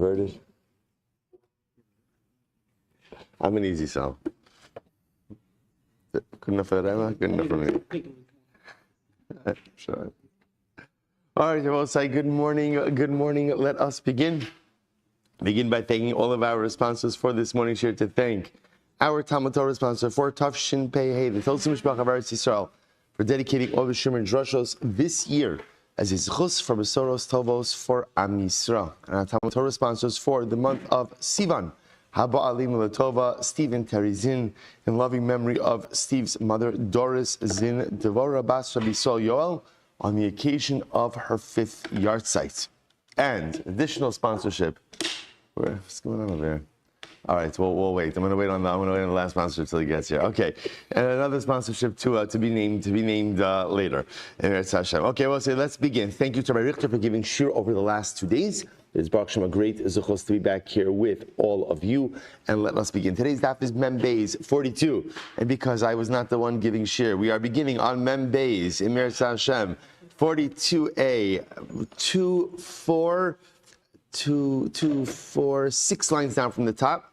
converted. I'm an easy sell. Good enough for Rema, good enough for me. Sure. All right, we'll say good morning. Good morning. Let us begin. Begin by thanking all of our sponsors for this morning share, to thank our Talmud Torah sponsor for Tafshin Pei Hey, the Tolsim Mishpach of Eretz Yisrael, for dedicating all the Shumer Drushos this year as his chus for Besoros Tovos for Am Yisrael. And our Talmud Torah sponsors for the month of Sivan, Haba Alim Latova, Steve and Terry Zin, in loving memory of Steve's mother, Doris Zin Devora Bas Rabbi Shmuel Yoel, on the occasion of her 5th yahrzeit. And additional sponsorship. What's going on over there? All right, we'll wait. I'm going to wait on the last sponsorship until he gets here. Okay, and another sponsorship to be named later. Okay, well, so let's begin. Thank you to Rabbi Richter for giving shir over the last 2 days. It's Baruch Shem, a great zuchos to be back here with all of you. And let us begin. Today's daf is Mem Beis 42, and because I was not the one giving shir, we are beginning on Mem Beis in Meretz Hashem 42a 6 lines down from the top.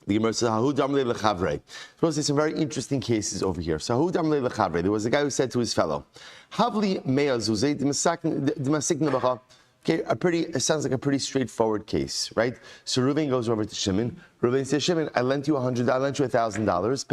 The Gemara says, "Hahu damlei lechavre." Supposed to see some very interesting cases over here. So, "Hahu damlei lechavre." There was a guy who said to his fellow, "Havli me'azuzei d'masik nebacha." Okay, it sounds like a pretty straightforward case, right? So Reuven goes over to Shimon. Reuven says, "Shimon, I lent you $1,000.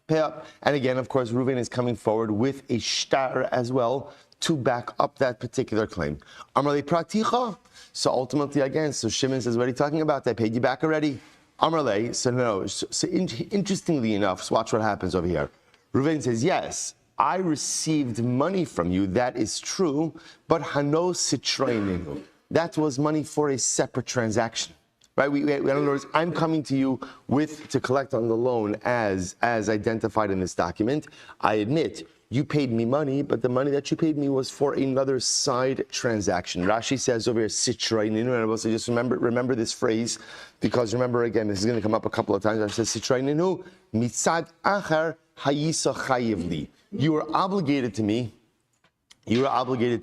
Pay up." And again, of course, Reuven is coming forward with a shtar as well to back up that particular claim. Amar praticha. So ultimately, again, so Shimon says, "What are you talking about? I paid you back already." Amar so no. So interestingly enough, so watch what happens over here. Reuven says, "Yes, I received money from you. That is true, but hano sitroininu. That was money for a separate transaction." Right? In other words, I'm coming to you to collect on the loan as identified in this document. I admit, you paid me money, but the money that you paid me was for another side transaction. Rashi says over here, sitraininu, and I will say just remember this phrase, because remember again, this is going to come up a couple of times. Rashi says, sitraininu, mitzad achar hayisa chayivli. You are obligated to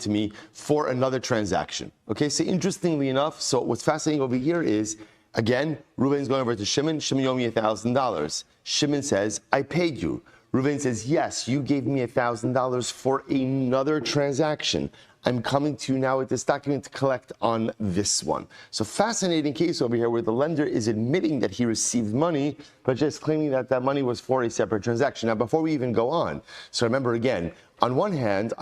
me for another transaction. Okay, so interestingly enough, so what's fascinating over here is, again, Reuven's going over to Shimon. Shimon, you owe me $1,000. Shimon says, I paid you. Reuven says, yes, you gave me $1,000 for another transaction. I'm coming to you now with this document to collect on this one. So fascinating case over here where the lender is admitting that he received money, but just claiming that that money was for a separate transaction. Now, before we even go on, so remember again, on one hand,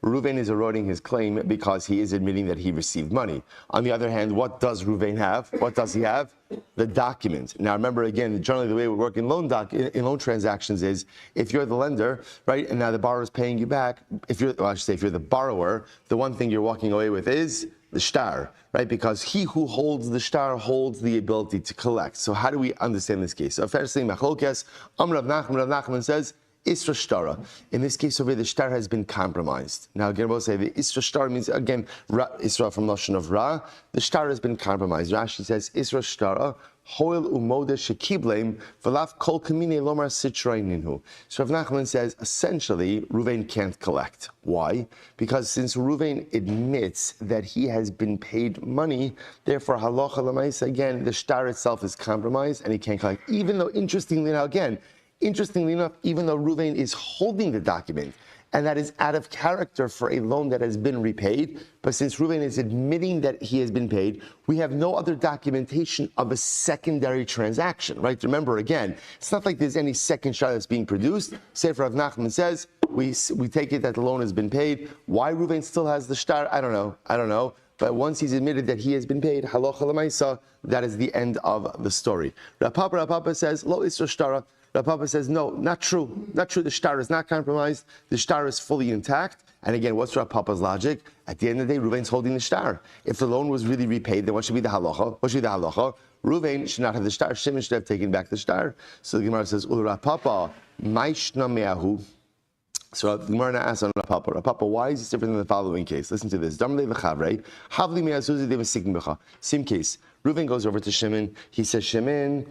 Reuven is eroding his claim because he is admitting that he received money. On the other hand, what does Reuven have? What does he have? The document. Now remember again, generally the way we work in loan transactions is if you're the lender, right, and now the borrower is paying you back, if you're the borrower, the one thing you're walking away with is the shtar, right? Because he who holds the shtar holds the ability to collect. So how do we understand this case? So firstly, Machlokes, Rav Nachman says, Isra Shtara. In this case over here, the shtar has been compromised. Now again, we'll say the Isra Shtara means, again, Isra from Lashon of Ra. The shtar has been compromised. Rashi says, Isra Shtara, Hoil Umoda Shekibleim, Velaf Kol Kamine Lomar Sitraininu. So Rav Nachman says, essentially, Reuven can't collect. Why? Because since Reuven admits that he has been paid money, therefore, Halacha L'maisa, again, the shtar itself is compromised and he can't collect. Even though, interestingly enough, even though Reuven is holding the document, and that is out of character for a loan that has been repaid, but since Reuven is admitting that he has been paid, we have no other documentation of a secondary transaction, right? Remember, again, it's not like there's any second shot that's being produced. Sefer Rav Nachman says, we take it that the loan has been paid. Why Reuven still has the shtar, I don't know. But once he's admitted that he has been paid, halacha l'maisa, that is the end of the story. Rav Papa says, lo isra shtara. Rav Papa says, no, not true. Not true. The shtar is not compromised. The shtar is fully intact. And again, what's Rav Papa's logic? At the end of the day, Reuven's holding the shtar. If the loan was really repaid, then what should be the halacha? Reuven should not have the shtar. Shimon should have taken back the shtar. So the Gemara says, Rav Papa, maishna me'ahu. So the Gemara asks on Rav Papa, why is this different than the following case? Listen to this. Same case. Reuven goes over to Shimon. He says, Shimon,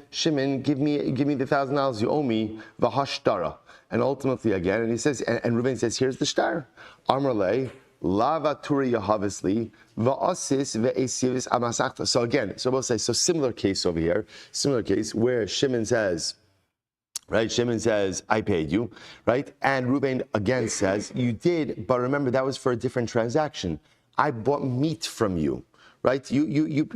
give me the $1,000 you owe me, v'hashtara. And ultimately again, and he says, and Reuven says, here's the shtar. Amrle, lava turi yahavasli va'asis ve'esivis amasachta. So again, so we'll say, so similar case over here, similar case where Shimon says, right? Shimon says, I paid you, right? And Reuben again says, you did, but remember that was for a different transaction. I bought meat from you, right? You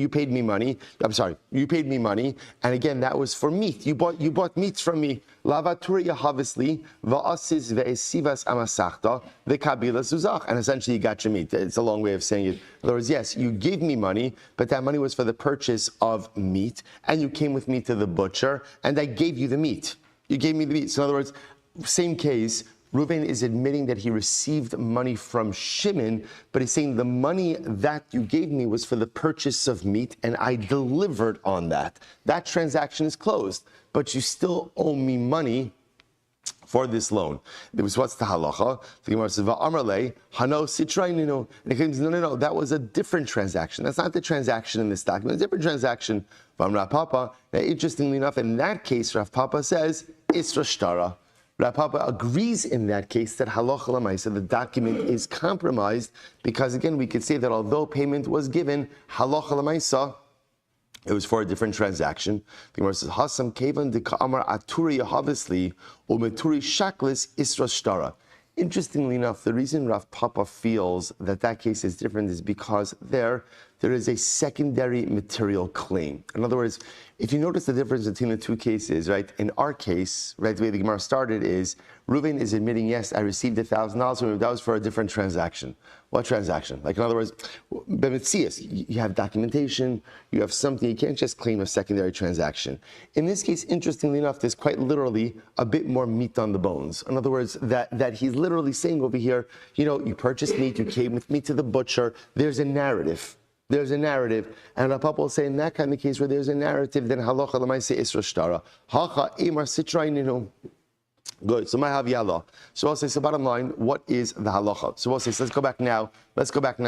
paid me money. I'm sorry, you paid me money, and again that was for meat. You bought meat from me. Lavaturi yahavasli va'asis ve'esivas amasachta ve'kabila zuzach, and essentially you got your meat. It's a long way of saying it. In other words, yes, you gave me money, but that money was for the purchase of meat, and you came with me to the butcher, and I gave you the meat. You gave me the meat. So in other words, same case. Reuben is admitting that he received money from Shimon, but he's saying the money that you gave me was for the purchase of meat, and I delivered on that. That transaction is closed, but you still owe me money for this loan. It was, what's the halacha? The Gemara says, "Va'amarle hano sitraininu." And it comes, no, that was a different transaction. That's not the transaction in this document. It's a different transaction. V'amra Papa. Now, interestingly enough, in that case, Rav Papa says, Isra Shtara. Rav Papa agrees in that case that halacha l'maisa, the document is compromised, because again, we could say that although payment was given, halacha l'maisa, it was for a different transaction. The Gemara says, Hasam kevan de ka'amar aturi yahavasli umeturi shaklis isra shtara. Interestingly enough, the reason Rav Papa feels that that case is different is because there is a secondary material claim. In other words, if you notice the difference between the two cases, right? In our case, right, the way the Gemara started is, Reuven is admitting, yes, I received $1,000, that was for a different transaction. What transaction? Like, in other words, you have documentation, you have something, you can't just claim a secondary transaction. In this case, interestingly enough, there's quite literally a bit more meat on the bones. In other words, that he's literally saying over here, you purchased meat, you came with me to the butcher, there's a narrative. There's a narrative, and Rav Papa will say in that kind of case where there's a narrative, then halacha l'maisa isra shtara. Hacha imar sitraininu. Good. So my haviyallah. So I'll say, so bottom line, what is the halacha? So we'll say, so let's go back now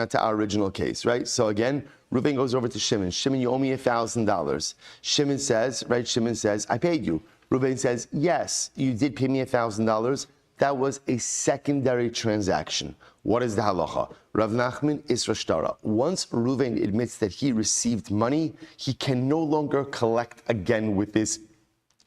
to our original case, right? So again, Reuben goes over to Shimon. Shimon, you owe me $1,000. Shimon says, I paid you. Reuben says, yes, you did pay me $1,000. That was a secondary transaction. What is the halacha? Rav Nachman Isra Shtara. Once Reuven admits that he received money, he can no longer collect again with this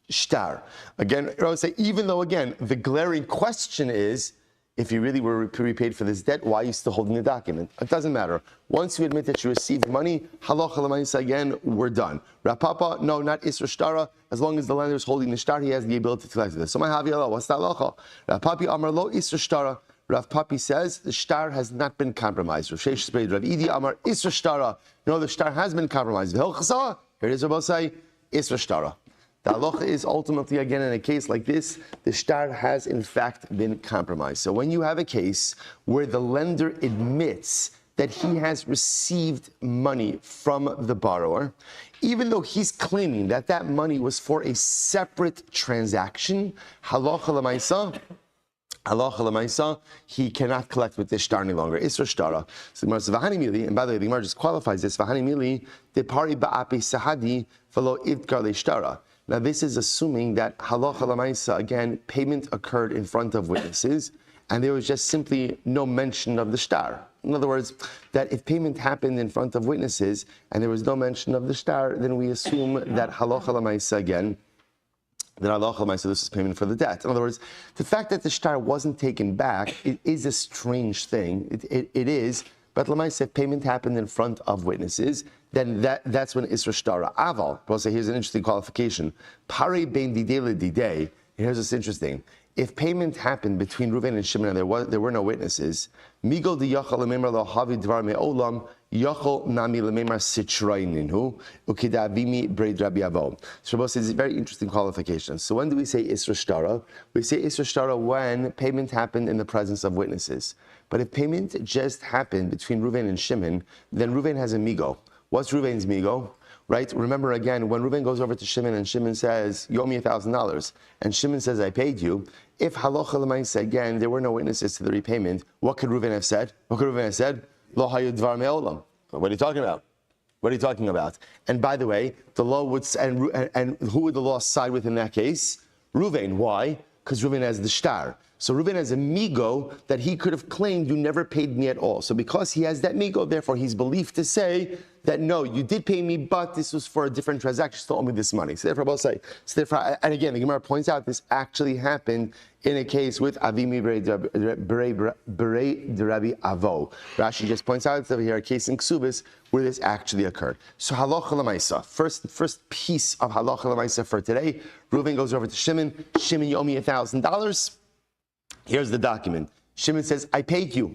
shtar. Again, I would say, even though, again, the glaring question is, if you really were repaid for this debt, why are you still holding the document? It doesn't matter. Once you admit that you received money, halacha l'maisa, again, we're done. Rav Papa, no, not Isra Shtara. As long as the lender is holding the shtar, he has the ability to collect this. So my haviyallah, what's the halacha? Rav Papi Amar lo Isra Shtara. Rav Papi says the shtar has not been compromised. Rav Sheish Spreid, Rav Idi Amar Isra Shtara. No, the shtar has been compromised. Here it is, Rabbi say, Isra Shtara. The halacha is ultimately, again, in a case like this, the shtar has in fact been compromised. So when you have a case where the lender admits that he has received money from the borrower, even though he's claiming that that money was for a separate transaction, halacha l'maisa, he cannot collect with this shtar any longer. Isra shtara. So the Gemara says, V'hani mili, and by the way, the Gemara just qualifies this, V'hani mili, de pari ba'api sahadi, v'lo idkar le shtara. Now this is assuming that halacha l'maisa, again, payment occurred in front of witnesses, and there was just simply no mention of the shtar. In other words, that if payment happened in front of witnesses, and there was no mention of the shtar, then we assume that halacha l'maisa, again, that halacha l'maisa, this is payment for the debt. In other words, the fact that the shtar wasn't taken back, it is a strange thing. It is, but l'maisa, if payment happened in front of witnesses, then that's when Isra Shtara. Aval, we'll say, here's an interesting qualification. Pare bein didei ledidei. Here's what's interesting. If payment happened between Reuven and Shimon and there were no witnesses, Migol di yachal lememar lo havi dvar me'olam, yachal nami lememar sitraininu, ukidavimi breid Rabbi Avo. So Rabbi says it's a very interesting qualification. So when do we say Isra Shtara? We say Isra Shtara when payment happened in the presence of witnesses. But if payment just happened between Reuven and Shimon, then Reuven has a migo. What's Reuven's migo? Right? Remember again, when Reuven goes over to Shimon and Shimon says, you owe me $1,000, and Shimon says, I paid you, if halacha l'maisa, again, there were no witnesses to the repayment, what could Reuven have said? Lo hayu dvar me'olam. What are you talking about? What are you talking about? And by the way, the law would, and who would the law side with in that case? Reuven. Why? Because Reuven has the shtar. So Reuven has a migo that he could have claimed you never paid me at all. So because he has that migo, therefore he's believed to say that no, you did pay me, but this was for a different transaction, still owe me this money. So therefore both say, and again, the Gemara points out this actually happened in a case with Avimi Berei de Rabbi Avo. Rashi just points out over here a case in Ksubis where this actually occurred. So halacha l'maisa, first piece of halacha l'maisa for today. Reuven goes over to Shimon. Shimon, you owe me $1,000. Here's the document. Shimon says, I paid you.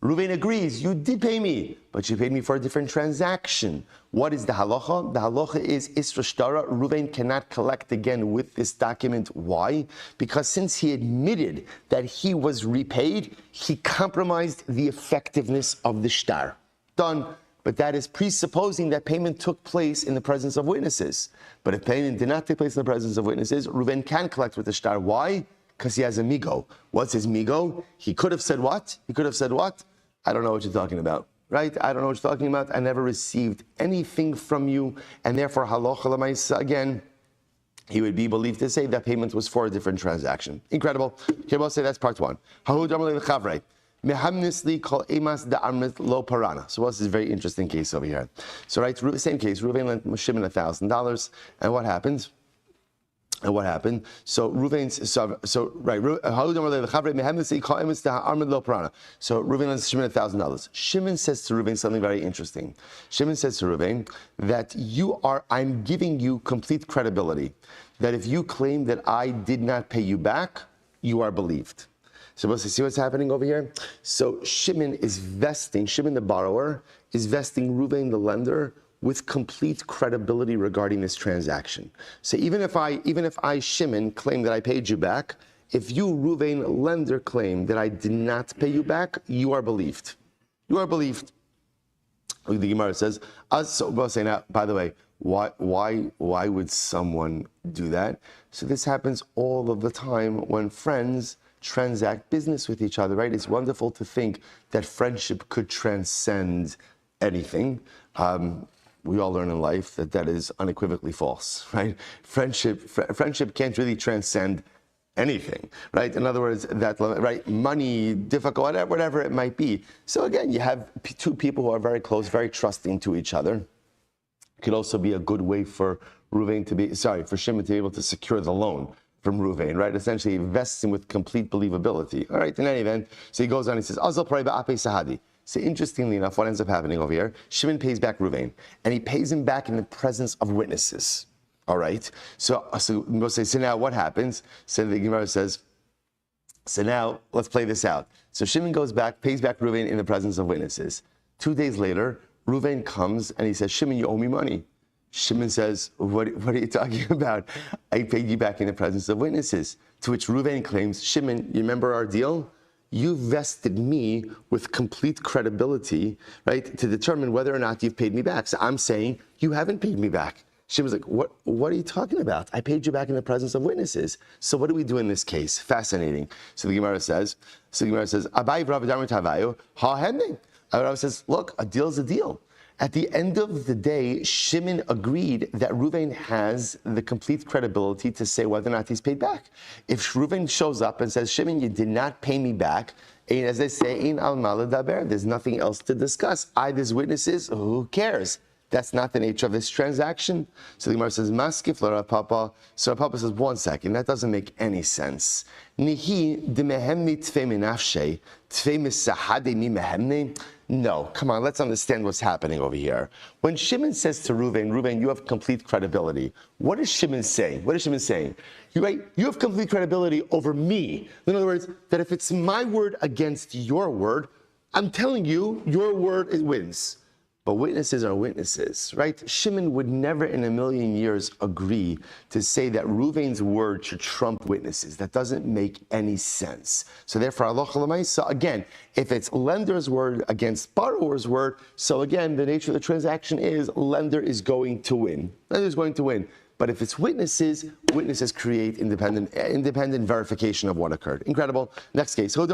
Reuven agrees, you did pay me, but you paid me for a different transaction. What is the halacha? The halacha is Isra Shtara. Reuven cannot collect again with this document. Why? Because since he admitted that he was repaid, he compromised the effectiveness of the shtar. Done. But that is presupposing that payment took place in the presence of witnesses. But if payment did not take place in the presence of witnesses, Reuven can collect with the shtar. Why? Because he has a migo. What's his migo? He could have said what? I don't know what you're talking about, right? I don't know what you're talking about. I never received anything from you, and therefore, halacha l'maisa, again, he would be believed to say that payment was for a different transaction. Incredible. Here we'll say that's part one. So what's this very interesting case over here? So right, same case, Reuven lent Shimon $1,000, and what happened? So Reuven, So Reuven lends Shimon $1,000. Shimon says to Reuven something very interesting. Shimon says to Reuven that I'm giving you complete credibility. That if you claim that I did not pay you back, you are believed. So let's see what's happening over here. So Shimon the borrower, is vesting Reuven the lender with complete credibility regarding this transaction. So even if I, Shimon, claim that I paid you back, if you, Reuven, lender, claim that I did not pay you back, you are believed. You are believed. The Gemara says, now, by the way, why would someone do that? So this happens all of the time when friends transact business with each other, right? It's wonderful to think that friendship could transcend anything. We all learn in life that is unequivocally false, right? Friendship can't really transcend anything, right? In other words, right? Money, difficult, whatever it might be. So again, you have two people who are very close, very trusting to each other. It could also be a good way for Shimon to be able to secure the loan from Reuven, right? Essentially invests him with complete believability. All right, in any event, so he goes on, he says, Azal Pareba Ape Sahadi. So interestingly enough, what ends up happening over here, Shimon pays back Reuven, and he pays him back in the presence of witnesses. All right? So we'll say, so now what happens? So the Gemara says, so now let's play this out. So Shimon goes back, pays back Reuven in the presence of witnesses. 2 days later, Reuven comes and he says, Shimon, you owe me money. Shimon says, what are you talking about? I paid you back in the presence of witnesses. To which Reuven claims, Shimon, you remember our deal? You vested me with complete credibility, right, to determine whether or not you've paid me back. So I'm saying you haven't paid me back. She was like, what are you talking about? I paid you back in the presence of witnesses. So what do we do in this case? Fascinating. So the Gemara says, Abai Rav says, look, a deal's a deal. At the end of the day, Shimon agreed that Reuven has the complete credibility to say whether or not he's paid back. If Reuven shows up and says, Shimon, you did not pay me back, and as they say, in al maladaber, there's nothing else to discuss. There's witnesses, who cares? That's not the nature of this transaction. So the Gemara says, Maskif la Rav Papa. So Rav Papa says, 1 second, that doesn't make any sense. Nihi de mehemni tfei minafshe, tfei misahade mi mehemni. No, come on, let's understand what's happening over here. When Shimon says to Reuven, you have complete credibility, what is Shimon saying? You have complete credibility over me. In other words, that if it's my word against your word, I'm telling you, your word wins. But witnesses are witnesses, right? Shimon would never in a million years agree to say that Reuven's word should trump witnesses. That doesn't make any sense. So therefore, halacha l'maisa, again, if it's lender's word against borrower's word, so again, the nature of the transaction is lender is going to win. Lender is going to win. But if it's witnesses create independent verification of what occurred. Incredible. Next case. We'll say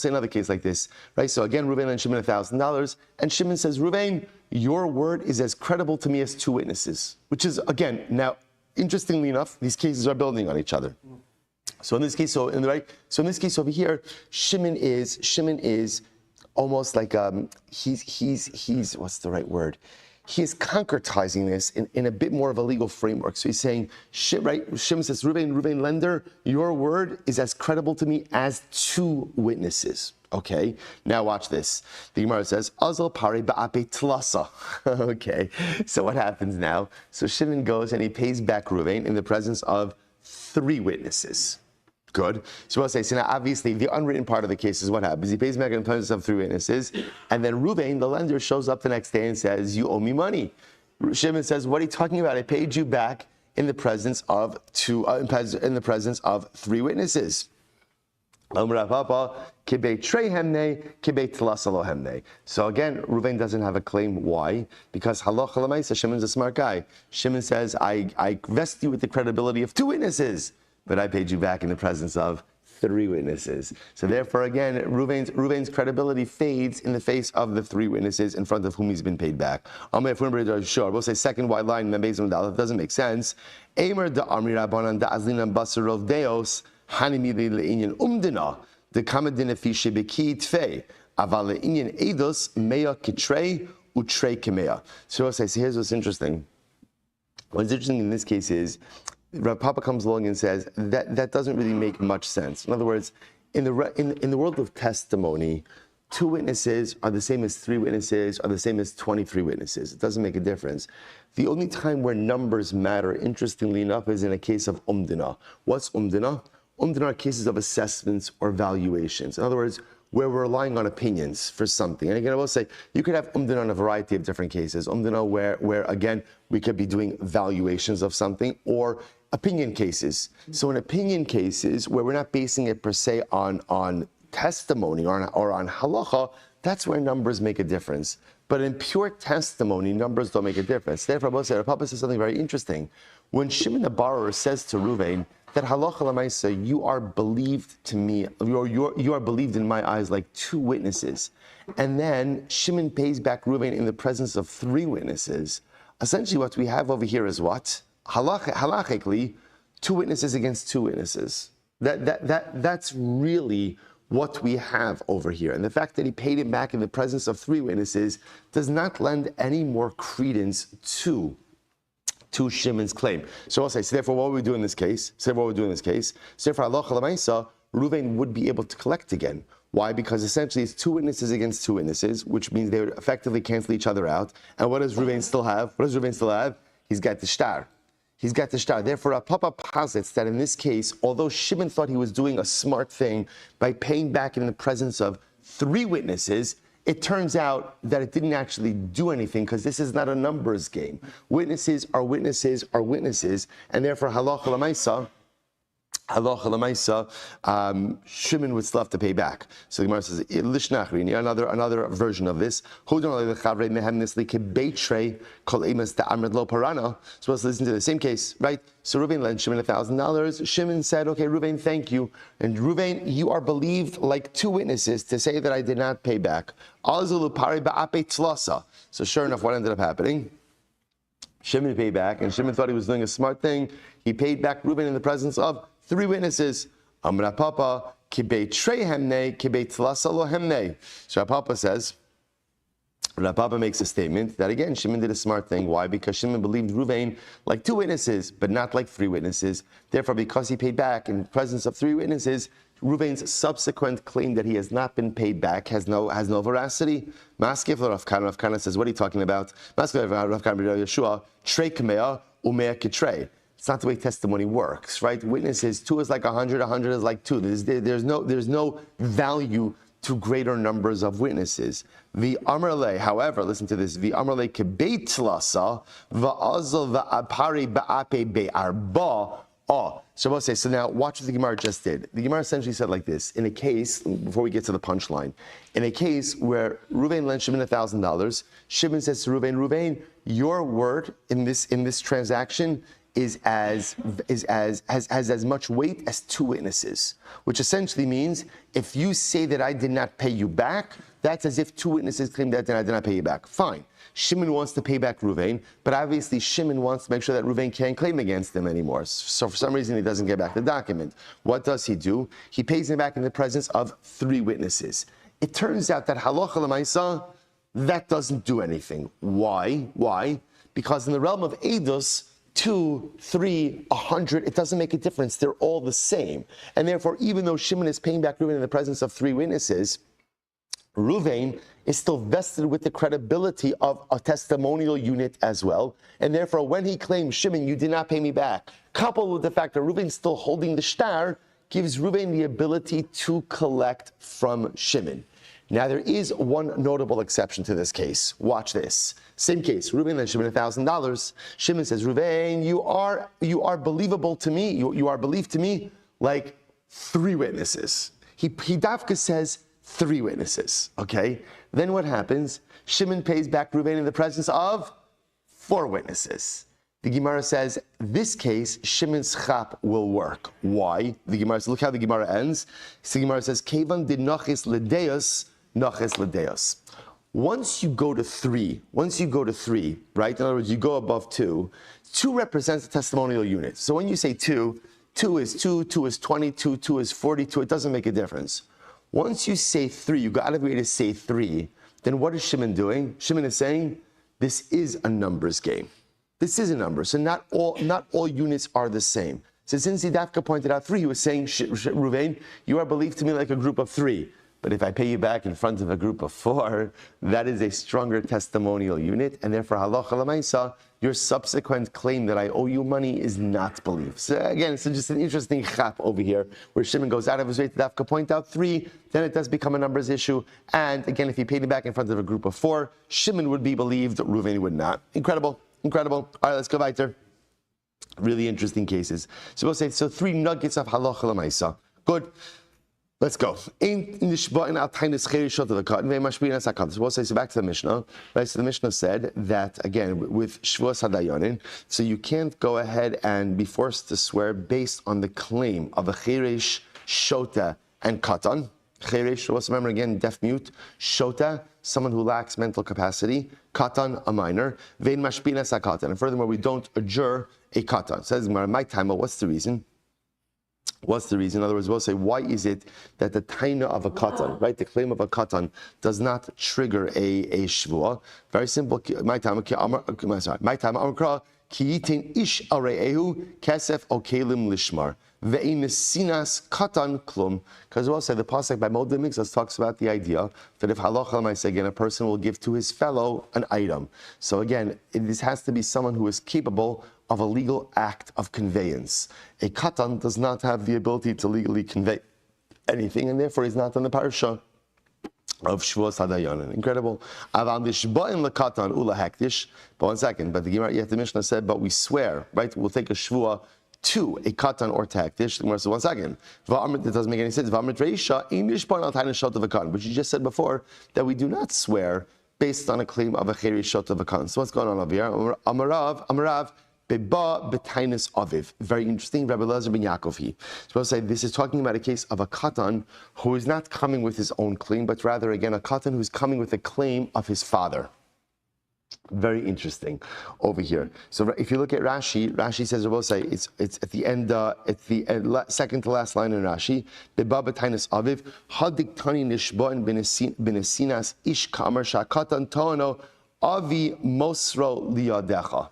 another case like this. Right? So again, Reuven lent Shimon $1,000, and Shimon says, Reuven, your word is as credible to me as 2 witnesses. Which is, again, now, interestingly enough, these cases are building on each other. So in this case, so in this case over here, Shimon is almost like he's what's the right word? He's concretizing this in a bit more of a legal framework. So he's saying, right? Shimon says, Ruvain lender, your word is as credible to me as two witnesses. Okay, now watch this. The Gemara says, Azal pari ba'ape tlasa. Okay, so what happens now? So Shimon goes and he pays back Ruvain in the presence of three witnesses. Good. So I'll say, so now obviously the unwritten part of the case is what happens. He pays back in the presence of three witnesses, and then Ruvain, the lender, shows up the next day and says, you owe me money. Shimon says, what are you talking about? I paid you back in the presence of three witnesses. So again, Ruvain doesn't have a claim. Why? Because halacha l'maisa, Shimon's a smart guy. Shimon says, I vest you with the credibility of two witnesses, but I paid you back in the presence of three witnesses. So therefore, again, Ruvain's credibility fades in the face of the three witnesses in front of whom he's been paid back. Sure, we'll say second wide line, that doesn't make sense. Eimer da amri rabbanan da azlinan basarov deos hanimili le'inyan umdina de kamadina fi shebeki tfei aval le'inyan eidos mea kitrei utrei kemea. So we'll say, so here's what's interesting. What's interesting in this case is, Rav Papa comes along and says that doesn't really make much sense. In other words, in the world of testimony, two witnesses are the same as three witnesses, are the same as 23 witnesses. It doesn't make a difference. The only time where numbers matter, interestingly enough, is in a case of umdina. What's umdina? Umdina are cases of assessments or valuations. In other words, where we're relying on opinions for something. And again, I will say, you could have umdina on a variety of different cases. Umdina where again, we could be doing valuations of something, or opinion cases. So in opinion cases, where we're not basing it per se on testimony or on halacha, that's where numbers make a difference. But in pure testimony, numbers don't make a difference. Therefore, Rav Papa says something very interesting. When Shimon the borrower says to Ruvain that halacha l'maisa, you are believed to me, you are believed in my eyes like two witnesses, and then Shimon pays back Ruvain in the presence of three witnesses, essentially what we have over here is what? Halachically, two witnesses against two witnesses. That's really what we have over here. And the fact that he paid him back in the presence of three witnesses does not lend any more credence to Shimon's claim. So I'll say, so therefore, what we do in this case? So therefore, halacha l'maisa, Ruvain would be able to collect again. Why? Because essentially it's two witnesses against two witnesses, which means they would effectively cancel each other out. And what does Ruvain still have? He's got the shtar. Therefore, Rav Papa posits that in this case, although Shimon thought he was doing a smart thing by paying back in the presence of three witnesses, it turns out that it didn't actually do anything, because this is not a numbers game. Witnesses are witnesses are witnesses, and therefore halacha l'maisa, Shimon would still have to pay back. So the Gemara says, another version of this. So let's listen to the same case, right? So Ruvain lent Shimon $1,000. Shimon said, okay, Ruvain, thank you. And Ruvain, you are believed like two witnesses to say that I did not pay back. So sure enough, what ended up happening? Shimon paid back, and Shimon thought he was doing a smart thing. He paid back Ruvain in the presence of three witnesses. Amra Papa, kibei trei hemne, kibei tlasa lo hemne. So Papa says, Papa makes a statement that again, Shimon did a smart thing. Why? Because Shimon believed Ruvain like two witnesses, but not like three witnesses. Therefore, because he paid back in the presence of three witnesses, Ruvain's subsequent claim that he has not been paid back has no veracity. Maskef Rav Kana says, what are you talking about? Maskef Rav Kana Yeshua, trei kemea umea kitrei. It's not the way testimony works, right? Witnesses, 2 is like 100, 100 is like 2. There's no value to greater numbers of witnesses. The Amrle, however, listen to this. The Amrle kebeit tlasa va'azal va'apari ba'ape be'arba. So we'll say, so now watch what the Gemara just did. The Gemara essentially said like this. In a case, before we get to the punchline, in a case where Ruvain lent Shimon $1,000, Shimon says to Ruvain, your word in this transaction has as much weight as two witnesses, which essentially means if you say that I did not pay you back, that's as if two witnesses claim that I did not pay you back. Fine. Shimon wants to pay back Ruvain, but obviously Shimon wants to make sure that Ruvain can't claim against him anymore. So for some reason he doesn't get back the document. What does he do? He pays him back in the presence of three witnesses. It turns out that halacha l'maisa, that doesn't do anything. Why? Because in the realm of Eidos, 2, 3, 100, it doesn't make a difference. They're all the same. And therefore, even though Shimon is paying back Ruvain in the presence of three witnesses, Ruvain is still vested with the credibility of a testimonial unit as well. And therefore, when he claims, Shimon, you did not pay me back, coupled with the fact that Ruvain is still holding the shtar, gives Ruvain the ability to collect from Shimon. Now, there is one notable exception to this case. Watch this. Same case. Ruvain lends Shimon $1,000. Shimon says, Ruvain, you are believable to me. You are believed to me like three witnesses. He dafka says three witnesses. Okay. Then what happens? Shimon pays back Ruvain in the presence of four witnesses. The Gemara says, this case, Shimon's chap will work. Why? The Gemara says, look how the Gemara ends. The Gemara says, Kevan did nachis ledeus, nachis ledeus. Once you go to three, right? In other words, you go above two represents a testimonial unit. So when you say two is 22, 2 is 42, it doesn't make a difference. Once you say three, you go out of your way to say three, then what is Shimon doing? Shimon is saying, this is a numbers game. This is a number, so not all units are the same. So since Dafka pointed out three, he was saying, Ruvain, you are believed to me like a group of three. But if I pay you back in front of a group of four, that is a stronger testimonial unit, and therefore, halacha l'maisa, your subsequent claim that I owe you money is not believed. So again, it's just an interesting chap over here, where Shimon goes out of his way to Dafka point out three, then it does become a numbers issue. And again, if he paid it back in front of a group of four, Shimon would be believed, Ruvain would not. Incredible. All right, let's go weiter. Really interesting cases. So we'll say, so three nuggets of halacha l'maisa. Good. Let's go. So we'll say, so back to the Mishnah. Right, so the Mishnah said that, again, with Shevuos Hadayanin, so you can't go ahead and be forced to swear based on the claim of a cheresh, shota, and katan. Cheresh, let's remember again, deaf mute. Shota, someone who lacks mental capacity. Katan, a minor. Vein mashpina sakatan. And furthermore, we don't adjure a katan. Says my time, what's the reason? What's the reason? In other words, we'll say, why is it that the taina of a katan, right, the claim of a katan, does not trigger a shvuah? Very simple. My time, amkra ki yitin ish areehu kesef okelim lishmar ve'in sinas katan klum. Because we'll say the pasuk by Moed Mixas talks about the idea that if halacha l'maisa, again, a person will give to his fellow an item. So again, this has to be someone who is capable of a legal act of conveyance. A katan does not have the ability to legally convey anything, and therefore he's not on the parasha of Shevuos Hadayanin. Incredible. Aval nishba'in lekatan ula hektish. But one second, but the Gemara, yet the Mishnah said, but we swear, right? We'll take a shvuah to a katan or taktish. The Gemara said, one second. It doesn't make any sense. But you just said before that we do not swear based on a claim of a cheri shot of a katan. So what's going on over here? Amarav. Beba betainis aviv. Very interesting. Rabbi Lezer ben Yaakov. So we'll say this is talking about a case of a katan who is not coming with his own claim, but rather again a katan who is coming with a claim of his father. Very interesting over here. So if you look at Rashi, Rashi says, we'll say it's at the end, second to last line in Rashi. Beba betainis aviv hadik tani nishba'in benesinas ish kamar shakatan tono avi mosro liyadecha.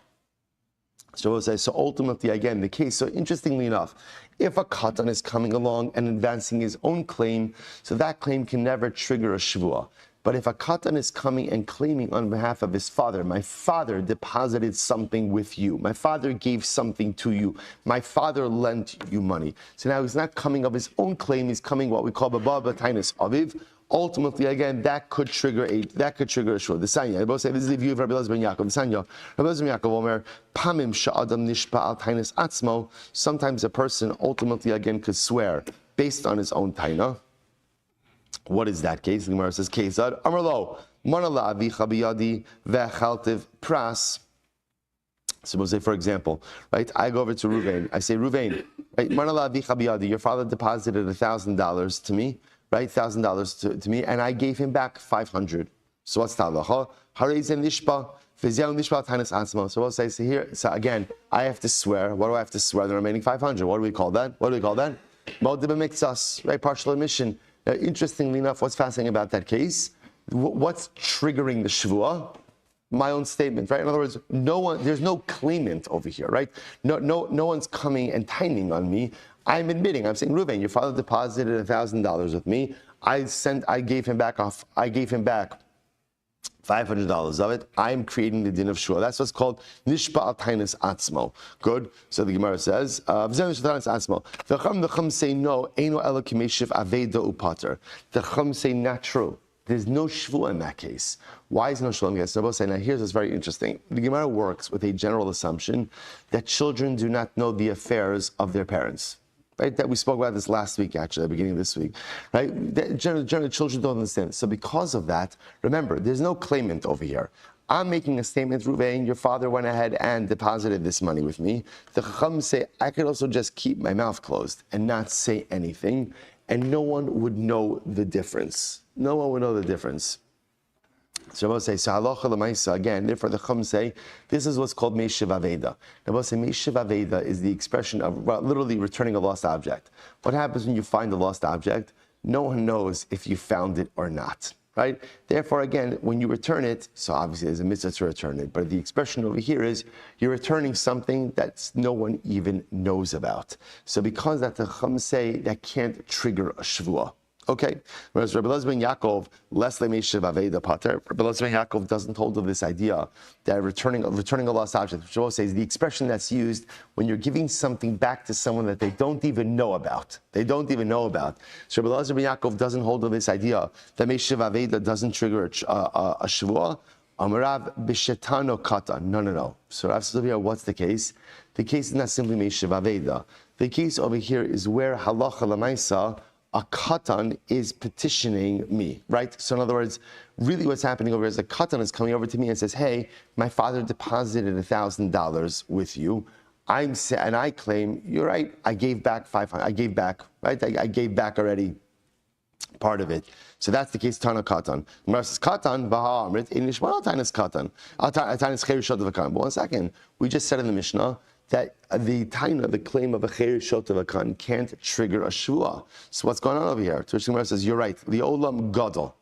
So we'll say, so ultimately, again, the case, so interestingly enough, if a katan is coming along and advancing his own claim, so that claim can never trigger a shvuah. But if a katan is coming and claiming on behalf of his father, my father deposited something with you, my father gave something to you, my father lent you money. So now he's not coming of his own claim, he's coming what we call baba b'tainis aviv. Ultimately, again, that could trigger a shvuah. The Sanya, I both say this is the view of Rabbi Lezer ben Yaakov. The Sanya, Rabbi Lezer ben Yaakov Omer, pamim sha'adam nishpa al tainis atzmo. Sometimes a person ultimately again could swear based on his own taina. What is that case? The Gemara says, Kesad Amarlo Manala Avicha biyadi ve'chaltiv pras. So we'll say, for example, right? I go over to Ruvain. I say, Ruvain, right? Your father deposited $1,000 to me, right? $1,000 to me, and I gave him back 500. So what's the halacha? So we'll say, so here, so again, I have to swear. What do I have to swear? The remaining 500. What do we call that? What do we call that? Modeh b'miktsas, right? Partial admission. Interestingly enough, what's fascinating about that case? What's triggering the Shevuah? My own statement, right? In other words, there's no claimant over here, right? No one's coming and timing on me. I'm admitting, I'm saying, Reuven, your father deposited $1,000 with me. I gave him back $500 of it. I'm creating the din of Shua. That's what's called Nishba al Tainis Atzmo. Good. So the Gemara says, the Chum say no, Eino Ela Kimeshiv Aveda Upater. The Chum say not true. There's no shvuah in that case. Why is no shvuah in that case? Now here's what's very interesting. The Gemara works with a general assumption that children do not know the affairs of their parents. Right? That we spoke about this last week, actually, at the beginning of this week. Right? Generally, children don't understand. So because of that, remember, there's no claimant over here. I'm making a statement, Ruvain, your father went ahead and deposited this money with me. The Chacham say, I could also just keep my mouth closed and not say anything, and no one would know the difference. No one would know the difference. So Rabbi say, so halacha l'maisa, again, therefore the Chum say, this is what's called Meishiv Aveda. Rabbi say, Meishiv Aveda is the expression of literally returning a lost object. What happens when you find a lost object? No one knows if you found it or not, right? Therefore, again, when you return it, so obviously there's a mitzvah to return it, but the expression over here is you're returning something that no one even knows about. So because that the Chum say, that can't trigger a Shevuah. Okay, whereas Rabbi Elazar ben Yaakov, less lemeishiv aveda pater. Rabbi Elazar ben Yaakov doesn't hold of this idea that returning a lost object, which also says the expression that's used when you're giving something back to someone that they don't even know about. They don't even know about. So Rabbi Elazar ben Yaakov doesn't hold of this idea that meishiv aveda doesn't trigger a Shevuah. Amarav b'shetano kata. No. So Rav says over here, what's the case? The case is not simply meishiv aveda. The case over here is where halacha l'maisa, a katan is petitioning me, right? So in other words, really what's happening over here is a katan is coming over to me and says, hey, my father deposited $1,000 with you. And I claim, you're right, I gave back 500, I gave back, right? I gave back already part of it. So that's the case, Tana Katan. Gemara says, Katan, Baha Amrit, in Nishma, Tainas Katan. Tainas Cher Shot of Akan. But 1 second, we just said in the Mishnah that the taina, the claim of a cher shot of a kan, can't trigger a shvuah. So what's going on over here? To which the Gemara says, you're right. The olam gadol.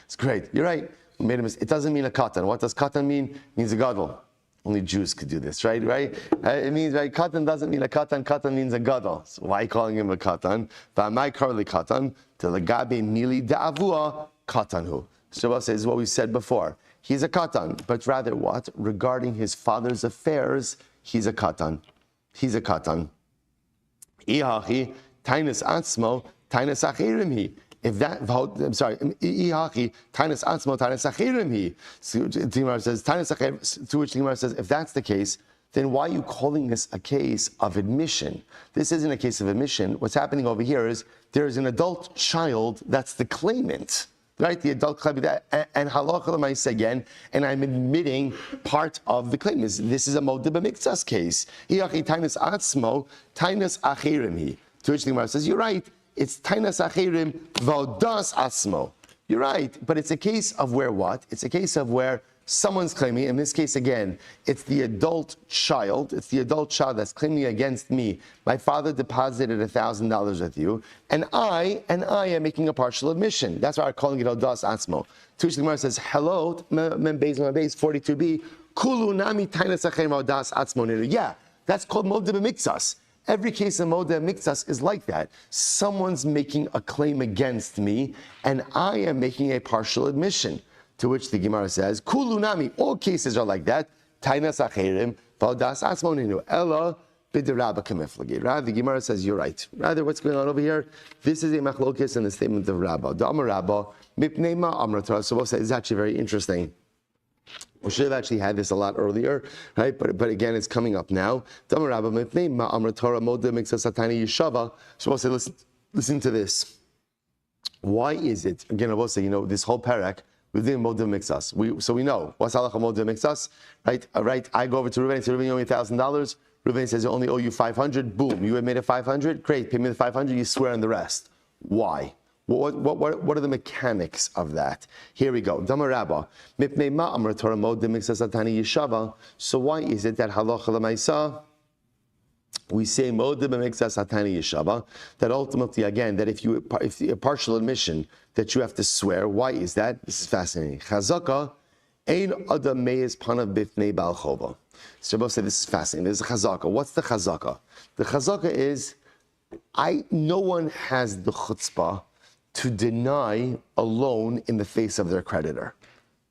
It's great. You're right. We made a mistake. It doesn't mean a katan. What does katan mean? It means a gadol. Only Jews could do this, right? It means, right? Katan doesn't mean a katan. Katan means a gadol. So why calling him a katan? V'amai karli katan to legabe mili da'avua katanhu. So what says what we said before. He's a katan, but rather what? Regarding his father's affairs, he's a katan. He's a katan. Ihachi, tainas atzmo, tainas achirim he. If that, I'm sorry, ihachi, tainas atzmo, tainas achirim he. Gemara says, tainas achirim, to which the Gemara says, if that's the case, then why are you calling this a case of admission? This isn't a case of admission. What's happening over here is there is an adult child that's the claimant. Right, the adult claim that, and halacha l'maisa again, and I'm admitting part of the claim. This is a modeh b'miktsas case. Iachi tainas atzmo, tainas achirim he. To which the Gemara says, you're right. It's tainas achirim v'odas atzmo. You're right, but it's a case of where what? It's a case of where someone's claiming. In this case, again, it's the adult child. It's the adult child that's claiming against me. My father deposited $1,000 with you, and I am making a partial admission. That's why I'm calling it odas atzmo. To which the Gemara says, hello, membeis 42b, kulu nami tainas achirim odas atzmo. Yeah, that's called modeh b'miktsas. Every case of modeh b'miktsas is like that. Someone's making a claim against me, and I am making a partial admission. To which the Gemara says, Kulu nami, all cases are like that. Tainas achirim, v'odas atzmoninu, ella b'derabba kamiflagi. Rather, the Gemara says, you're right. Rather, what's going on over here? This is a machlokes in the statement of Rabbah. Da'amar Rabbah, mipnei ma amra Torah. So we'll say, it's actually very interesting. We should have actually had this a lot earlier, right? But again, it's coming up now. Da'amar Rabbah, mipnei ma amra Torah, modeh b'miktsas satani yeshava. So we'll say, listen to this. Why is it, again, I will say, this whole parak, within Modim Mixas. So we know what's halacha Modim Mixas, right? Right. I go over to Reuven and say, Reuven, you owe me $1,000. Reuven says, I only owe you 500. Boom, you admit it 500. Great, pay me the 500. You swear on the rest. Why? What are the mechanics of that? Here we go. So why is it that halacha l'maisa we say that ultimately, again, that if a partial admission that you have to swear, why is that? This is fascinating. Chazaka ein adam meiz panav bifnei bal chova. So both say this is fascinating. There's a chazaka. What's the chazaka? The chazaka is no one has the chutzpah to deny a loan in the face of their creditor,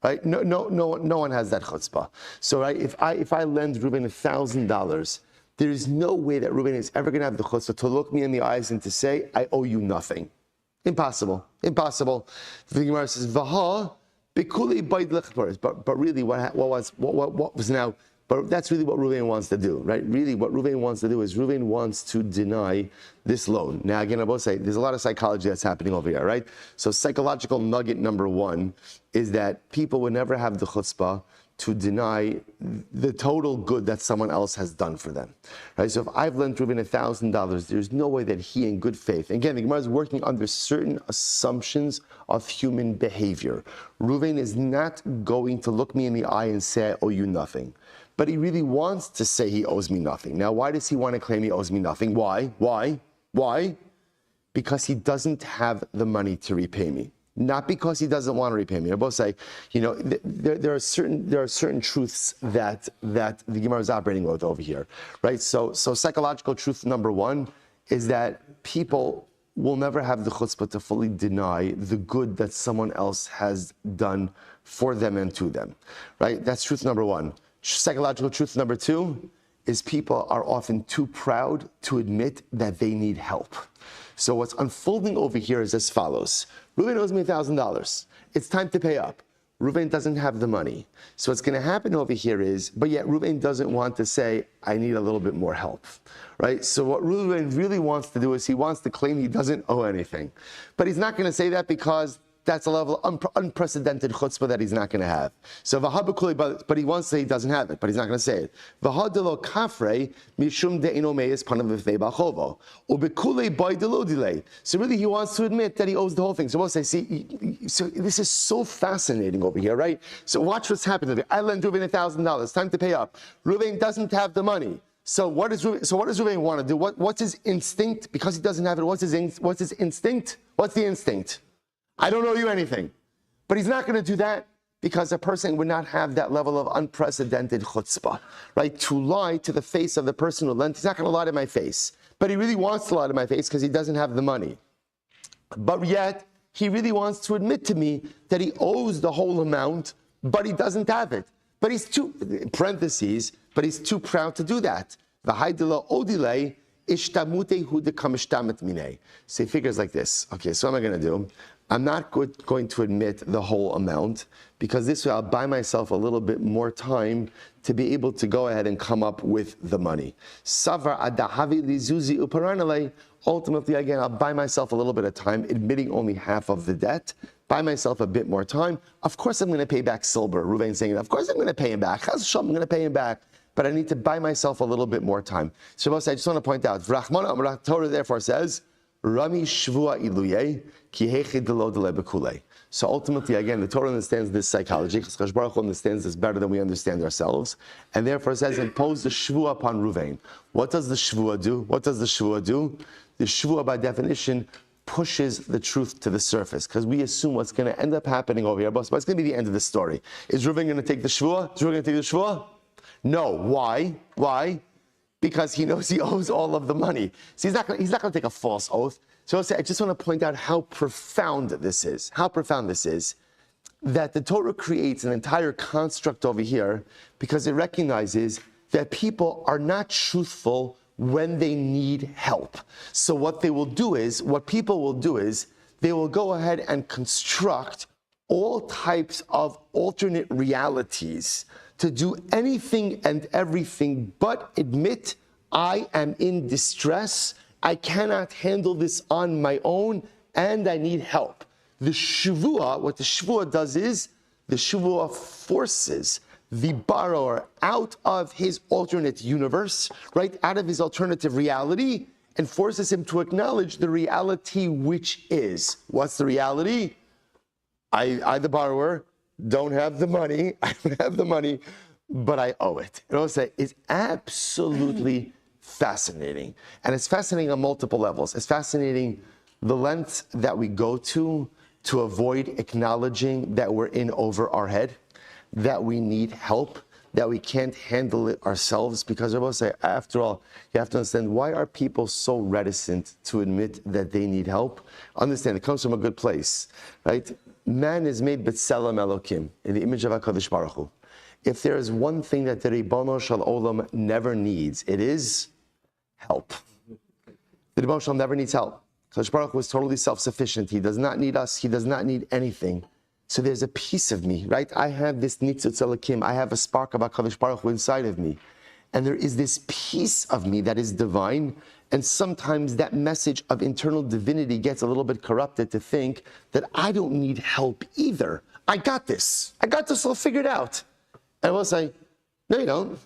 right? No one has that chutzpah. So, right, if I lend Reuven $1,000, there is no way that Reuven is ever going to have the chutzpah to look me in the eyes and to say, I owe you nothing. Impossible. The Gemara says, "Vaha bikuli bayd." But really, what was now? But that's really what Reuven wants to do, right? Really, what Reuven wants to do is Reuven wants to deny this loan. Now, again, I will say there's a lot of psychology that's happening over here, right? So, psychological nugget number one is that people would never have the chutzpah to deny the total good that someone else has done for them, right? So, if I've lent Reuven $1,000, there's no way that he, in good faith, again, the Gemara is working under certain assumptions of human behavior. Reuven is not going to look me in the eye and say, I owe you nothing. But he really wants to say he owes me nothing. Now, why does he want to claim he owes me nothing? Why? Because he doesn't have the money to repay me. Not because he doesn't want to repay me. I both say, there are certain truths that the Gemara is operating with over here, right? So psychological truth number one is that people will never have the chutzpah to fully deny the good that someone else has done for them and to them, right? That's truth number one. Psychological truth number two is people are often too proud to admit that they need help. So what's unfolding over here is as follows. Reuven owes me $1,000. It's time to pay up. Reuven doesn't have the money. So what's going to happen over here is, but yet Reuven doesn't want to say, I need a little bit more help, right? So what Reuven really wants to do is he wants to claim he doesn't owe anything. But he's not going to say that because that's a level of unprecedented chutzpah that he's not going to have. So but he wants to say he doesn't have it, but he's not going to say it. So really he wants to admit that he owes the whole thing. So we'll say, so this is so fascinating over here, right? So watch what's happening. I lent Reuven $1,000. Time to pay up. Reuven doesn't have the money. So what does Reuven want to do? What's his instinct? Because he doesn't have it, what's his instinct? What's the instinct? I don't owe you anything. But he's not going to do that because a person would not have that level of unprecedented chutzpah, right? To lie to the face of the person who lent, he's not going to lie to my face. But he really wants to lie to my face because he doesn't have the money. But yet, he really wants to admit to me that he owes the whole amount, but he doesn't have it. But he's too, parentheses, but he's too proud to do that. V'haidila odile ishtamute hu dekamishtamet minei. So he figures like this. Okay, so what am I going to do? I'm not going to admit the whole amount because this way I'll buy myself a little bit more time to be able to go ahead and come up with the money. Savar adahavi lizuzi uparanale. Ultimately, again, I'll buy myself a little bit of time, admitting only half of the debt, buy myself a bit more time. Of course, I'm going to pay back Silber. Reuven saying, of course I'm going to pay him back. I'm going to pay him back. But I need to buy myself a little bit more time. So I just want to point out, Torah therefore says, Rami Shvua Iluye, Ki Hechi Delo Dele Bekule. So ultimately, again, the Torah understands this psychology. Chazkash Baruch Hu understands this better than we understand ourselves. And therefore says, impose the Shvua upon Reuven. What does the Shvua do? The Shvua, by definition, pushes the truth to the surface. Because we assume what's going to end up happening over here, but it's going to be the end of the story. Is Reuven going to take the Shvua? No. Why? Because he knows he owes all of the money. So he's not going to take a false oath. So I just want to point out how profound this is. That the Torah creates an entire construct over here because it recognizes that people are not truthful when they need help. So what people will do is, they will go ahead and construct all types of alternate realities to do anything and everything but admit, I am in distress, I cannot handle this on my own, and I need help. The Shevuah, what the Shevuah does is, the Shevuah forces the borrower out of his alternate universe, right, out of his alternative reality, and forces him to acknowledge the reality which is. What's the reality? I the borrower, don't have the money. I don't have the money, but I owe it. And I'll say it's absolutely fascinating. And it's fascinating on multiple levels. It's fascinating the lengths that we go to avoid acknowledging that we're in over our head, that we need help, that we can't handle it ourselves. Because I will say, after all, you have to understand, why are people so reticent to admit that they need help? Understand, it comes from a good place, right? Man is made b'tselem Elokim, in the image of HaKadosh Baruch Hu. If there is one thing that the Ribono Shel Olam never needs, it is help. The Ribono Shel Olam never needs help. HaKadosh Baruch Hu is totally self-sufficient. He does not need us. He does not need anything. So there's a piece of me, right? I have this nitzutz Elokim. I have a spark of HaKadosh Baruch Hu inside of me. And there is this piece of me that is divine. And sometimes that message of internal divinity gets a little bit corrupted to think that I don't need help either. I got this. I got this all figured out. And we'll say, no, you don't.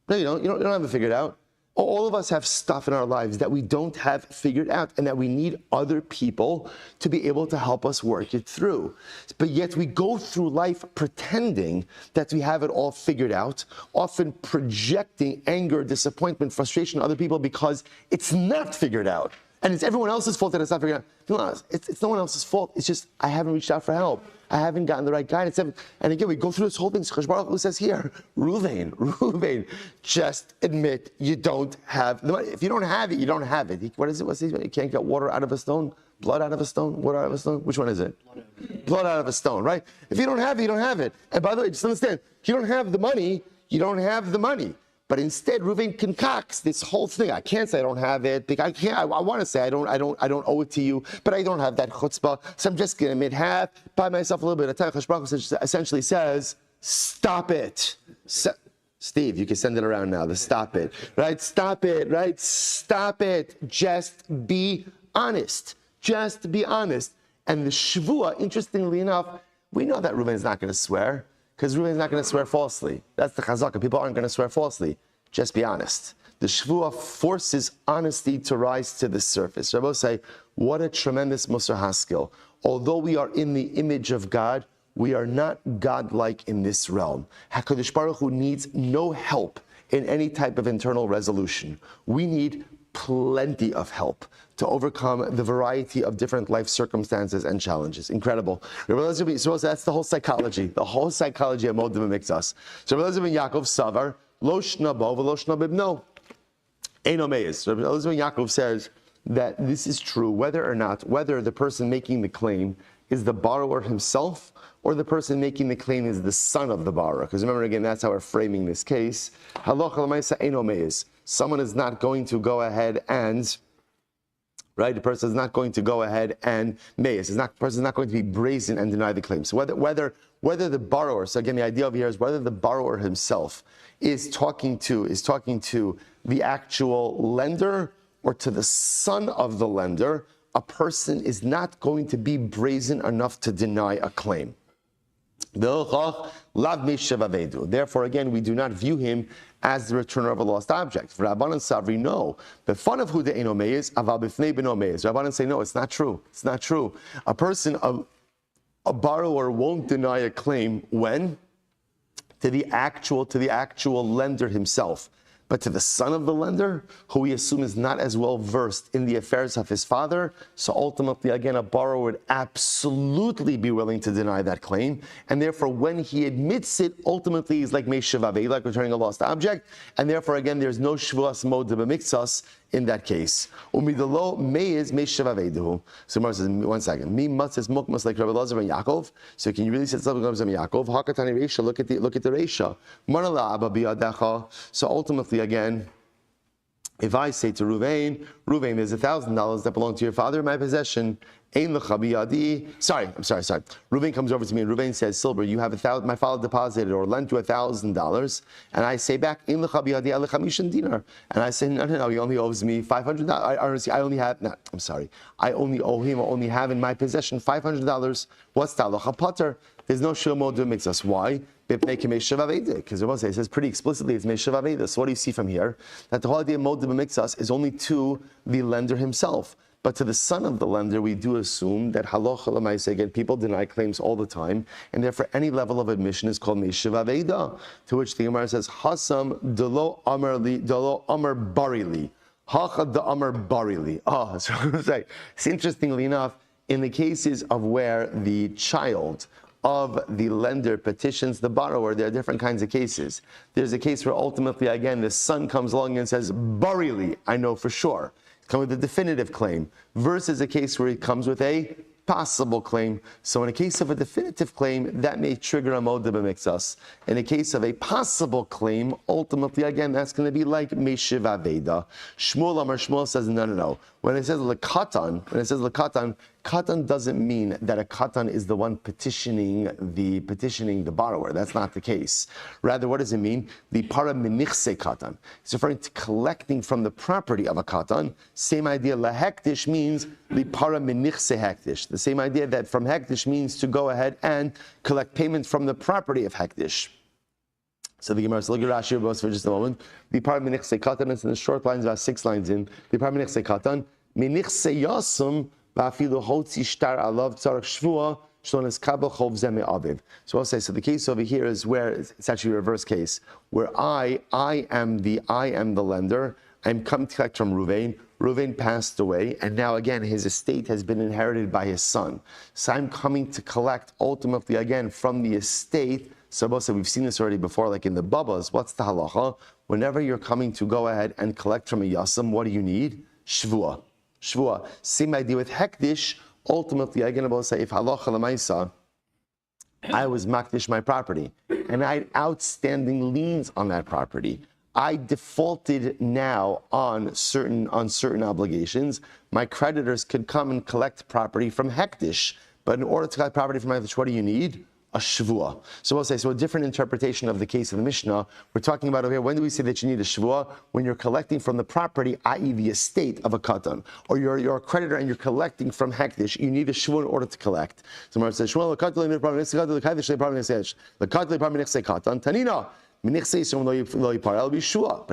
No, you don't. You don't have it figured out. All of us have stuff in our lives that we don't have figured out and that we need other people to be able to help us work it through. But yet we go through life pretending that we have it all figured out, often projecting anger, disappointment, frustration on other people because it's not figured out. And it's everyone else's fault that it's not figured out. No, it's no one else's fault. It's just I haven't reached out for help. I haven't gotten the right guidance. And again, we go through this whole thing. Cheshbon Baruch Hu says here, Ruvain, just admit you don't have the money. If you don't have it, you don't have it. What is it? What's it? You can't get water out of a stone? Blood out of a stone? Water out of a stone? Which one is it? Blood out of a stone, right? If you don't have it, you don't have it. And by the way, just understand, you don't have the money, you don't have the money. But instead, Reuven concocts this whole thing. I can't say I don't have it. I can't. I want to say I don't owe it to you, but I don't have that chutzpah. So I'm just going to admit half, buy myself a little bit of time. HaKadosh Baruch Hu essentially says, "Stop it." Steve, you can send it around now. The stop it, right? Stop it, right? Stop it. Just be honest. Just be honest. And the Shevuah, interestingly enough, we know that Reuven is not going to swear. Because Reuven is not going to swear falsely. That's the chazaka. People aren't going to swear falsely. Just be honest. The Shevuah forces honesty to rise to the surface. Rabbi say, what a tremendous Musar Haskell. Although we are in the image of God, we are not God-like in this realm. HaKadosh Baruch Hu needs no help in any type of internal resolution. We need plenty of help to overcome the variety of different life circumstances and challenges. Incredible. So that's the whole psychology. The whole psychology of Modim Mikzas. So Rabbi Elazar ben Yaakov Savar, Lo Shnabo v'lo Shnabib No. Eino Meiz. Rabbi Elazar ben Yaakov says that this is true whether the person making the claim is the borrower himself or the person making the claim is the son of the borrower. Because remember, again, that's how we're framing this case. Halacha l'maisa eino meiz. Someone is not going to go ahead and, right? The person is not going to go ahead and meiz. The person is not going to be brazen and deny the claim. So whether the borrower, so again, the idea over here is whether the borrower himself is talking to the actual lender or to the son of the lender, a person is not going to be brazen enough to deny a claim. Therefore, again, we do not view him as the returner of a lost object. Rabbanan Savri, no. The fun of who the eno meiz, aval b'fnei b'no meiz. Rabbanan say, no, it's not true. It's not true. A borrower won't deny a claim when? To the actual lender himself. But to the son of the lender, who we assume is not as well versed in the affairs of his father, so ultimately, again, a borrower would absolutely be willing to deny that claim. And therefore, when he admits it, ultimately he's like Meishavav, like returning a lost object. And therefore, again, there's no Shevuos Moed B'Miktsas in that case. Umidalo meiz meishavavedu. So Mar says, one second. Mi matzes mukmas like Rabbi Elazar ben Yaakov. So can you really say something like Rabbi Elazar ben Yaakov? Hakatani reisha. Look at the reisha. Marala abba biyadecha. So ultimately, again, if I say to Ruvain, there's $1,000 that belong to your father in my possession. Ein lecha biyadi. Sorry. Reuven comes over to me and Reuven says, Silber, you have my father deposited or lent you $1,000, and I say back, Ein lecha biyadi ale chamishin dinar, and I say, no, he only owes me $500. I only owe him, or only have in my possession $500. What's the halacha pater? There's no shul modu makes us. Why? Because it says pretty explicitly it's meishav aveda. So what do you see from here? That the whole idea of modu makes us is only to the lender himself. But to the son of the lender, we do assume that halacha l'maaseh, again, people deny claims all the time, and therefore any level of admission is called meishav aveda. To which the Gemara says, Hasam delo amar barili. Hacha da amar barili. So interestingly enough, in the cases of where the child of the lender petitions the borrower, there are different kinds of cases. There's a case where ultimately, again, the son comes along and says, barili, I know for sure. Come with a definitive claim, versus a case where he comes with a possible claim. So in a case of a definitive claim, that may trigger a moda b'mikzas. In a case of a possible claim, ultimately, again, that's going to be like meishiv aveda. Shmuel says, no. When it says lekatan, katan doesn't mean that a katan is the one petitioning the borrower. That's not the case. Rather, what does it mean? The para menichse katan. It's referring to collecting from the property of a katan. Same idea. Lahektish means the para menichse hektish. The same idea that from hektish means to go ahead and collect payment from the property of hektish. So the Gemara, look at Rashi for just a moment. The par menichse katan, it's in the short lines, about 6 lines in. The par menichse katan, menichse yasum, ba'afilu hotzi shtar alav tzarach shvua, shlones kabel chov zeme aviv. So I'll say, so the case over here is where, it's actually a reverse case, where I am the lender, I'm coming to collect from Reuven. Reuven passed away, and now again, his estate has been inherited by his son. So I'm coming to collect ultimately again from the estate. So we've seen this already before, like in the Babas. What's the halacha? Whenever you're coming to go ahead and collect from a yasam, what do you need? Shvua. Same idea with hekdish. Ultimately, again, about say if halacha l'maisa, I was makdish my property, and I had outstanding liens on that property. I defaulted now on certain obligations. My creditors could come and collect property from hekdish, but in order to collect property from hekdish, what do you need? A shvua. So we'll say, so a different interpretation of the case of the Mishnah. We're talking about over here, when do we say that you need a shvua? When you're collecting from the property, i.e. the estate of a katan. Or you're a creditor and you're collecting from hektish, you need a shvua in order to collect. So Mar says, Shmuel, Tanina. But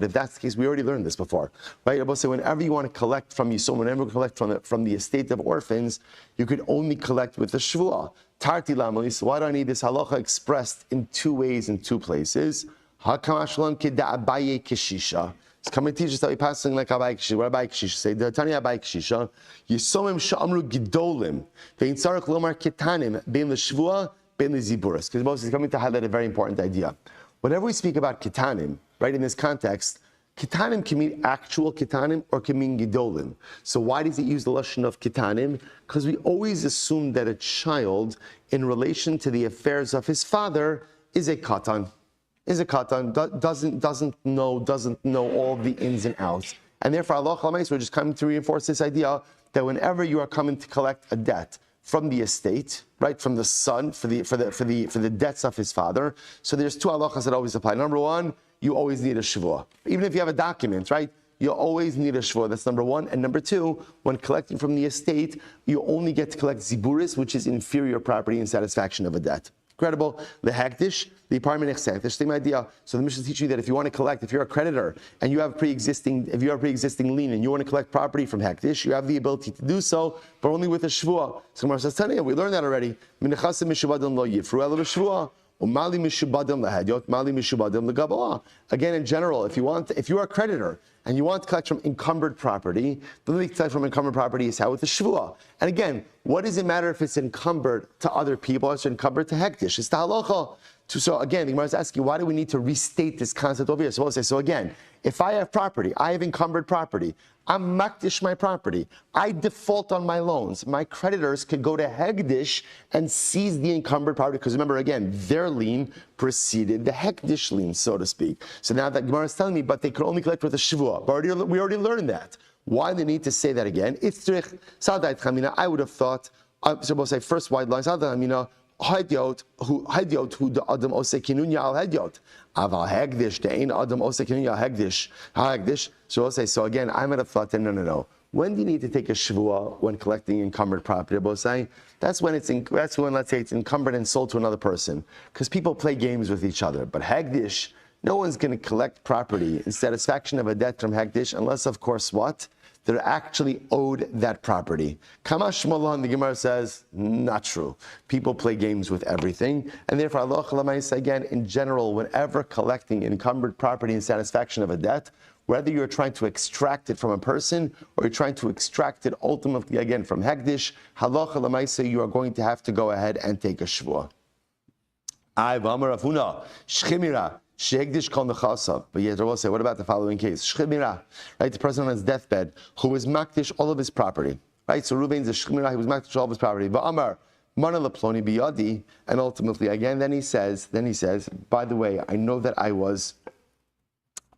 if that's the case, we already learned this before, right? I will say whenever you want to collect from whenever you collect from the estate of orphans, you could only collect with the shvua. Tarti lamali. So why do I need this halacha expressed in 2 ways, in 2 places? Hakamashlan kida abaye kishisha. It's coming to teach us that we passing like abaye kishisha. What abaye kishisha say? The Tanya abaye kishisha. Yisomim sha'amru gidolim. Vein tzarich lomar kitanim bein l'shvua bein l'ziburas. Because Moses is coming to highlight a very important idea. Whenever we speak about kitanim, right, in this context, kitanim can mean actual kitanim or can mean gidolim. So why does it use the lashon of kitanim? Because we always assume that a child, in relation to the affairs of his father, is a katan. Doesn't know all the ins and outs. And therefore, Allah we're just coming to reinforce this idea that whenever you are coming to collect a debt from the estate, right, from the son for the debts of his father. So there's 2 halachas that always apply. Number 1, you always need a shvua. Even if you have a document, right, you always need a shvua. That's number 1. And number 2, when collecting from the estate, you only get to collect ziburis, which is inferior property in satisfaction of a debt. Credible, the hektish, the apartment hektish, same idea. So the Mishnah teaches you that if you want to collect, if you're a creditor and you have pre-existing lien and you want to collect property from hektish, you have the ability to do so, but only with a shvua. So Gemara says, Tanya, we learned that already. Again, in general, if you are a creditor and you want to collect from encumbered property, the only collect from encumbered property is how with the shvua. And again, what does it matter if it's encumbered to other people or it's encumbered to hektish? It's the halacha. So again, the Gemara is asking, why do we need to restate this concept over here? So we'll say, so again, if I have property, I have encumbered property, I'm makdish my property, I default on my loans, my creditors could go to hekdish and seize the encumbered property, because remember again, their lien preceded the hekdish lien, so to speak. So now that Gemara is telling me, but they could only collect with a shvua. We already learned that. Why they need to say that again? I would have thought, so we'll say first wide line, Hediot who the Adam ose kinunya al hediot. Aval hegdish the ein Adam ose kinunya hegdish. So we'll say, so again, I might have thought that no. When do you need to take a shvuah when collecting encumbered property? We'll say that's when let's say it's encumbered and sold to another person, because people play games with each other. But hegdish, no one's going to collect property in satisfaction of a debt from hegdish unless, of course, what? They're actually owed that property. Kamash Shmuel, the Gemara says, not true. People play games with everything, and therefore, Allah Lamaisa, again, in general, whenever collecting encumbered property in satisfaction of a debt, whether you're trying to extract it from a person or you're trying to extract it ultimately again from hekdish, halacha lemaisa, you are going to have to go ahead and take a shvuah. But yet, I will say, what about the following case? Shchimira, right? The person on his deathbed who was makdish all of his property, right? So Reuven's a shchimira, he was makdish all of his property. But Amar, mana leploni biyadi, and ultimately, again, then he says, by the way, I know that I was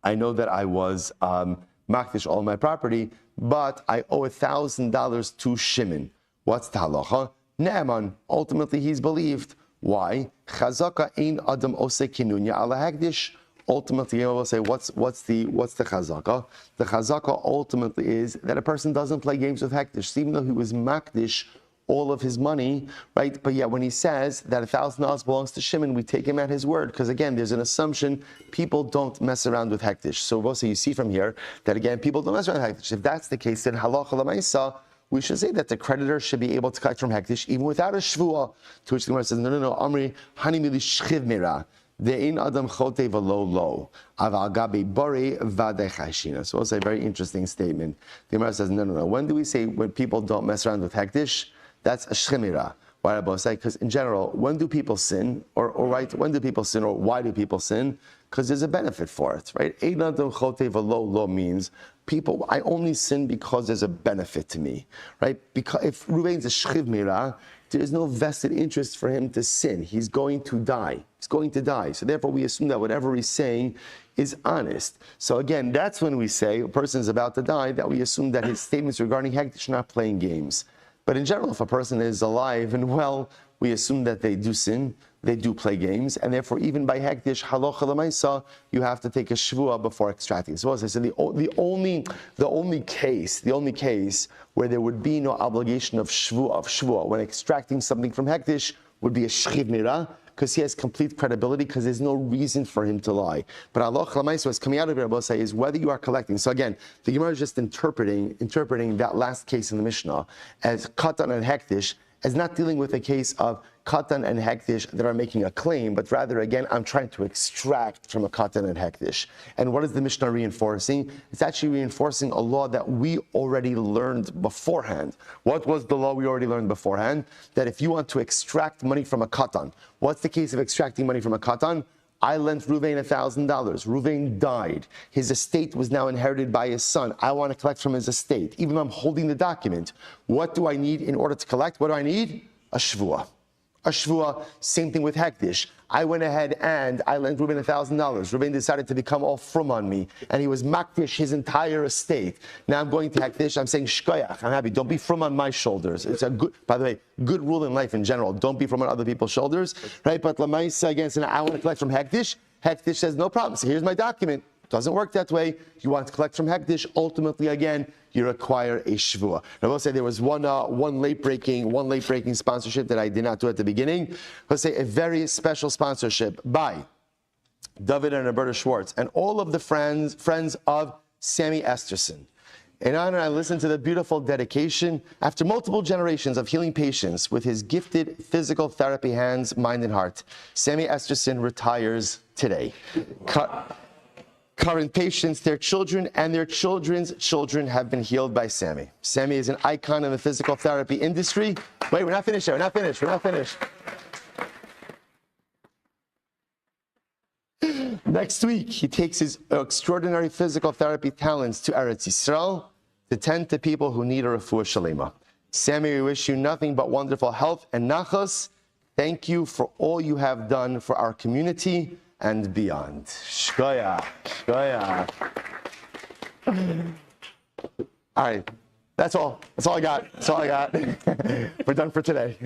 makdish all my property, but I owe $1,000 to Shimon. What's the halacha? Ne'eman, ultimately he's believed. Why? Chazaka ein adam ose kinunya ala hagdish. Ultimately, I will say, what's the chazaka? The chazaka ultimately is that a person doesn't play games with hagdish, even though he was makdish all of his money, right? But yet when he says that $1,000 belongs to Shimon, we take him at his word, because again, there's an assumption people don't mess around with hektish. So also you see from here that again, people don't mess around with hektish. If that's the case, then halacha l'maisa, we should say that the creditor should be able to collect from hektish even without a shvuah. To which the Gemara says, no, Amri hani mili shchiv mira. De'in adam chote v'lo lo. Aval gabi bori v'adei chayshina. So it's a very interesting statement. The Gemara says, no. When do we say when people don't mess around with hektish? That's a shchimira. Why Rabbi say? Because in general, when do people sin? Or right, when do people sin? Or why do people sin? Because there's a benefit for it, right? Ein adam chote v'lo lo means people, I only sin because there's a benefit to me, right? Because if Reuven's a shchiv mira, there is no vested interest for him to sin. He's going to die. So therefore we assume that whatever he's saying is honest. So again, that's when we say a person is about to die, that we assume that his statements regarding hektish are not playing games. But in general, if a person is alive and well, we assume that they do sin, they do play games, and therefore even by hektish, halacha l'maisa, you have to take a shvuah before extracting. So as I said, the only case where there would be no obligation of shvuah when extracting something from hektish would be a shchiv mira, because he has complete credibility, because there's no reason for him to lie. But Allah Chalamayso, what's coming out of Rabbi say is whether you are collecting. So again, the Gemara is just interpreting that last case in the Mishnah as katan and hektish, as not dealing with a case of katan and hektish that are making a claim, but rather, again, I'm trying to extract from a katan and hektish. And what is the Mishnah reinforcing? It's actually reinforcing a law that we already learned beforehand. What was the law we already learned beforehand? That if you want to extract money from a katan, what's the case of extracting money from a katan? I lent Reuven $1,000. Reuven died. His estate was now inherited by his son. I want to collect from his estate. Even though I'm holding the document, what do I need in order to collect? What do I need? A shvuah. A shvuah, same thing with hektish. I went ahead and I lent Reuven $1,000. Reuven decided to become all from on me, and he was makdish his entire estate. Now I'm going to hektish. I'm saying shkoyach. I'm happy. Don't be from on my shoulders. It's a good, by the way, good rule in life in general. Don't be from on other people's shoulders, right? But lamaisa again, so now I want to collect from hektish. Hektish says no problem. So here's my document. Doesn't work that way. You want to collect from hektish. Ultimately, again, you require a shvuah. Now, I will say there was one late breaking sponsorship that I did not do at the beginning. Let's say a very special sponsorship by David and Roberta Schwartz and all of the friends of Sammy Esterson. In honor, I listened to the beautiful dedication after multiple generations of healing patients with his gifted physical therapy hands, mind, and heart. Sammy Esterson retires today. Current patients, their children, and their children's children have been healed by Sammy. Sammy is an icon in the physical therapy industry. Wait, we're not finished yet. We're not finished. Next week, he takes his extraordinary physical therapy talents to Eretz Yisrael to tend to people who need a refuah shalema. Sammy, we wish you nothing but wonderful health and nachas. Thank you for all you have done for our community and beyond. Shkoyach. All right. That's all. That's all I got. That's all I got. We're done for today.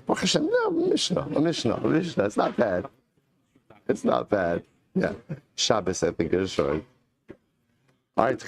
Baruch Hashem, no, Mishnah. It's not bad. It's not bad. Yeah. Shabbos, I think, is short. All right.